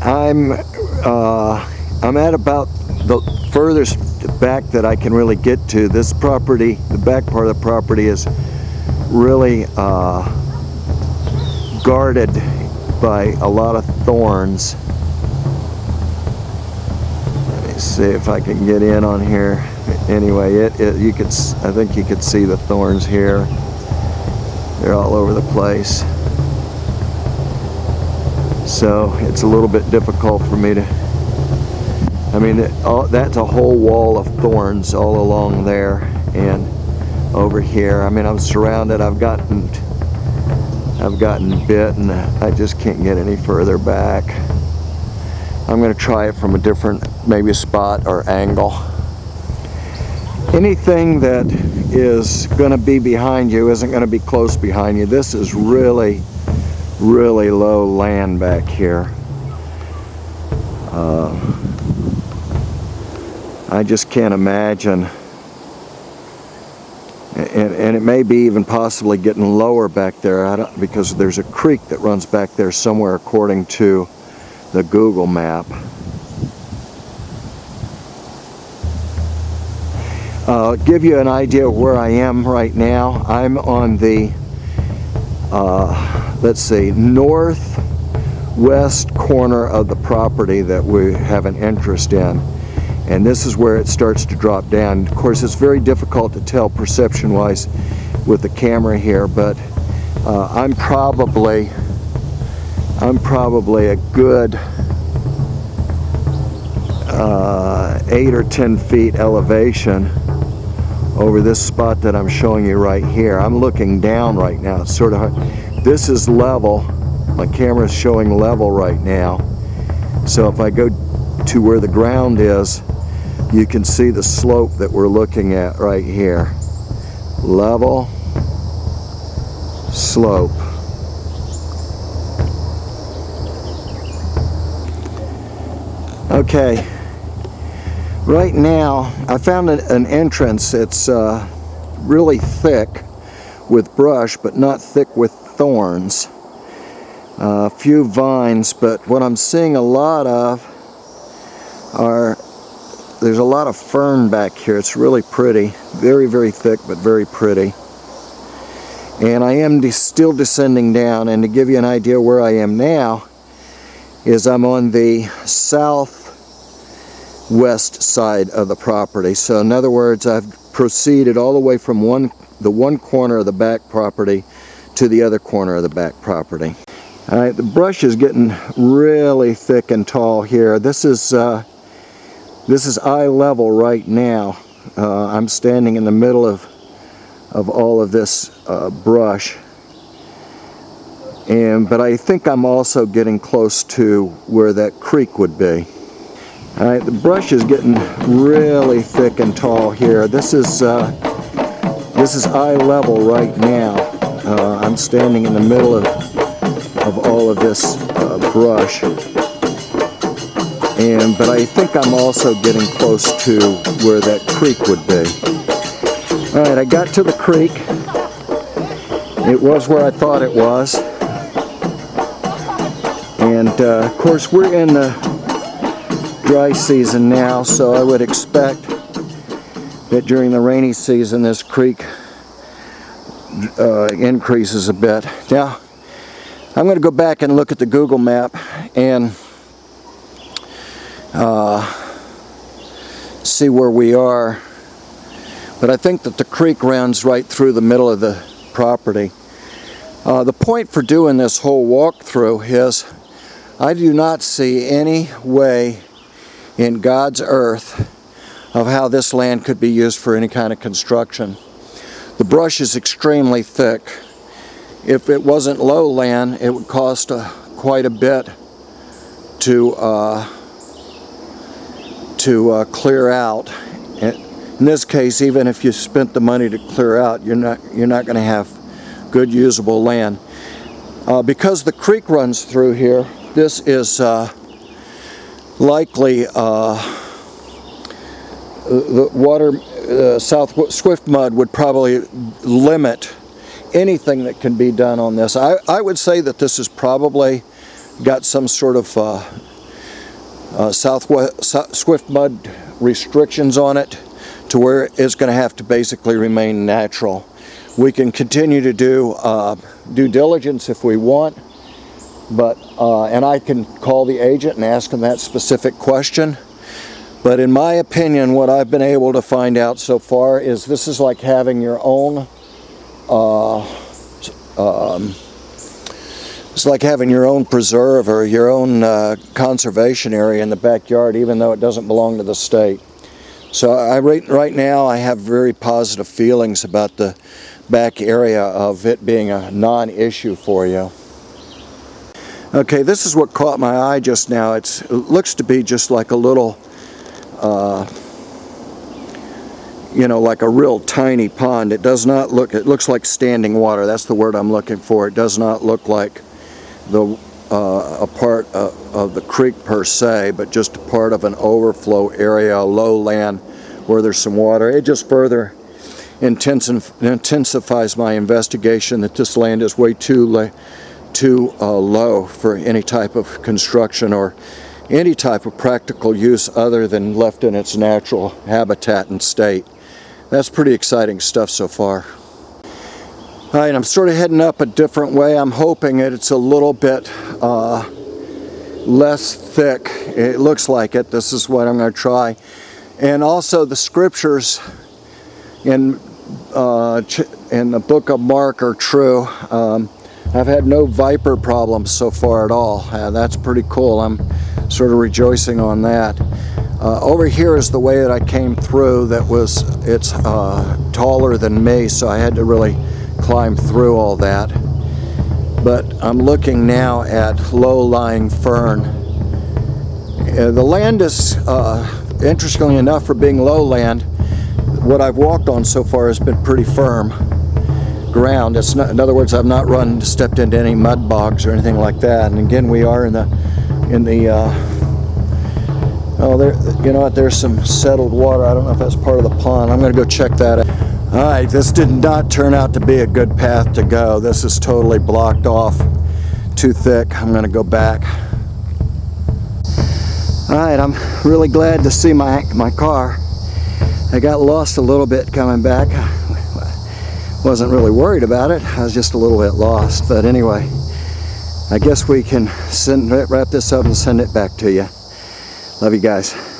I'm at about the furthest back that I can really get to. This property, the back part of the property, is really guarded by a lot of thorns. Let me see if I can get in on here. Anyway, I think you could see the thorns here. They're all over the place. So it's a little bit difficult for me to, that's a whole wall of thorns all along there and over here. I'm surrounded. I've gotten bit, and I just can't get any further back. I'm going to try it from a different, maybe spot or angle. Anything that is going to be behind you isn't going to be close behind you. This is really low land back here. I just can't imagine, and it may be even possibly getting lower back there, because there's a creek that runs back there somewhere according to the Google map. I'll give you an idea of where I am right now. I'm on the let's see, northwest corner of the property that we have an interest in, and this is where it starts to drop down. Of course, it's very difficult to tell perception wise with the camera here, but I'm probably a good 8 or 10 feet elevation over this spot that I'm showing you right here. I'm looking down right now. It's sort of hard. This is level. My camera is showing level right now. So if I go to where the ground is, you can see the slope that we're looking at right here. Level, slope. Okay. Right now, I found an entrance. It's really thick with brush, but not thick with thorns. A few vines, but what I'm seeing a lot of there's a lot of fern back here. It's really pretty. Very thick, but very pretty. And I am still descending down, and to give you an idea where I am now, is I'm on the southwest side of the property. So in other words, I've proceeded all the way from the one corner of the back property to the other corner of the back property. Alright, the brush is getting really thick and tall here. This is eye level right now. I'm standing in the middle of all of this brush, but I think I'm also getting close to where that creek would be. Alright, the brush is getting really thick and tall here. This is eye level right now. I'm standing in the middle of all of this brush, but I think I'm also getting close to where that creek would be. Alright, I got to the creek. It was where I thought it was, and of course we're in the dry season now, so I would expect that during the rainy season this creek increases a bit. Now I'm going to go back and look at the Google map and see where we are, but I think that the creek runs right through the middle of the property. The point for doing this whole walkthrough is I do not see any way in God's earth of how this land could be used for any kind of construction. The brush is extremely thick. If it wasn't low land, it would cost quite a bit to clear out. In this case, even if you spent the money to clear out, you're not going to have good usable land. Because the creek runs through here, this is likely the water, South Swift mud would probably limit anything that can be done on this. I would say that this has probably got some sort of swift mud restrictions on it to where it's going to have to basically remain natural. We can continue to do due diligence if we want, but and I can call the agent and ask him that specific question. But in my opinion, what I've been able to find out so far is this is like having your own it's like having your own preserve or your own conservation area in the backyard, even though it doesn't belong to the state. So right now I have very positive feelings about the back area of it being a non-issue for you. Okay, this is what caught my eye just now. It looks to be just like a little, you know, like a real tiny pond. It does not look, it looks like standing water. That's the word I'm looking for. It does not look like a part of the creek per se, but just a part of an overflow area, a lowland where there's some water. It just further intensifies my investigation that this land is way too low for any type of construction or any type of practical use other than left in its natural habitat and state. That's pretty exciting stuff so far. Alright, I'm sort of heading up a different way. I'm hoping that it's a little bit less thick. It looks like it. This is what I'm going to try. And also the scriptures in the book of Mark are true. I've had no viper problems so far at all. That's pretty cool. I'm sort of rejoicing on that. Over here is the way that I came through. It's taller than me, so I had to really climb through all that. But I'm looking now at low-lying fern. The land is, interestingly enough, for being lowland, what I've walked on so far has been pretty firm ground. It's not, in other words, I've not stepped into any mud bogs or anything like that. And again, we are in the oh, there, you know what, there's some settled water. I don't know if that's part of the pond. I'm going to go check that out. Alright, this did not turn out to be a good path to go. This is totally blocked off, too thick. I'm going to go back. Alright, I'm really glad to see my car. I got lost a little bit coming back. Wasn't really worried about it. I was just a little bit lost. But anyway, I guess we can wrap this up and send it back to you. Love you guys.